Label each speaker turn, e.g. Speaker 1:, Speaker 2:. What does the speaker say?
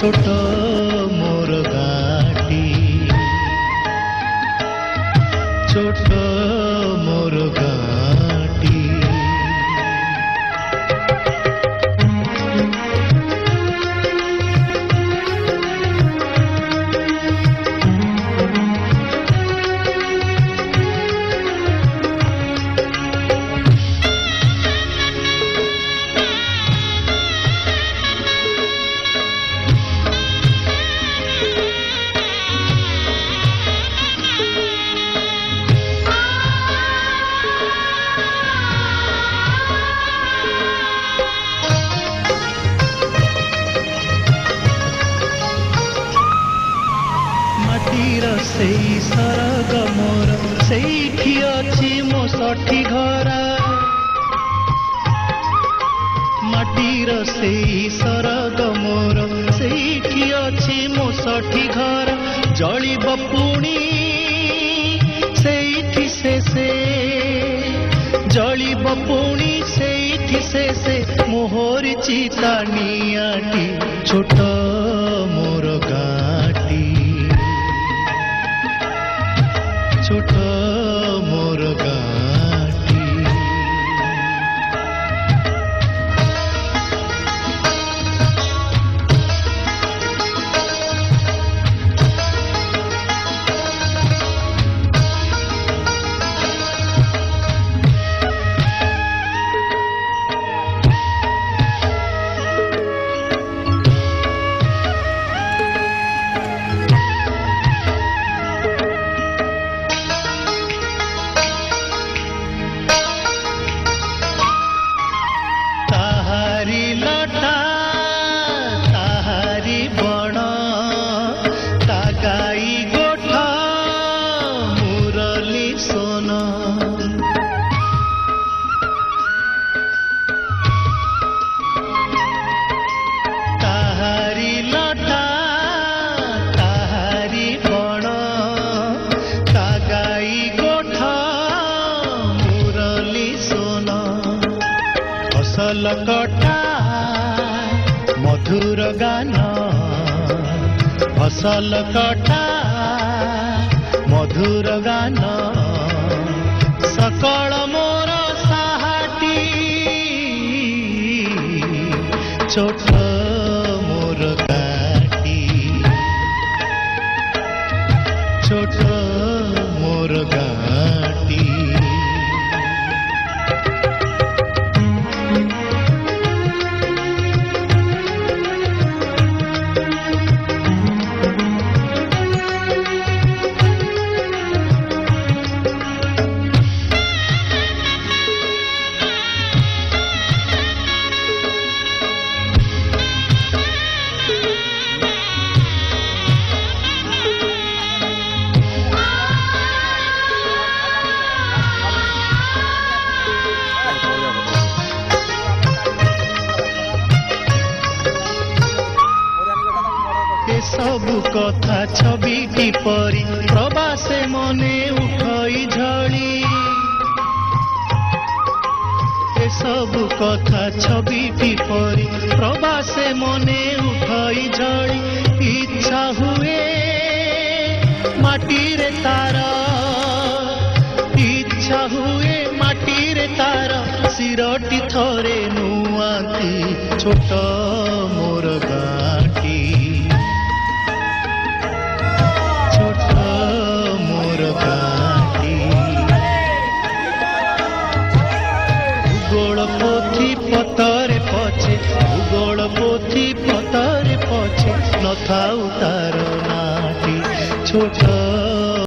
Speaker 1: छोट मोर गाटी छोट मोर गाटी सेई सरग मोर सेठी अछि मो सठी घरा माटीर सेई सरग मोर सेठी अछि मो सठी घरा जलिब पुणी सेठी से जलिब पुणी सेठी से मोहर चिता नियाटी छोट मोर गाटी छोट मोर गाटी फसल कटा मधुर गान फसल कटा मधुर गान सकल मोर साहाटी छोट मोर गाटी छोट मोर गाटी सबु कथा छविटी परी प्रवासे मने उठई झड़ी ए सबु कथा छविटी परी प्रवासे मने उठई झड़ी इच्छा हुए माटी रे तार इच्छा हुए माटी रे तार सिरटी थरे नुआती छोट मोर गाँ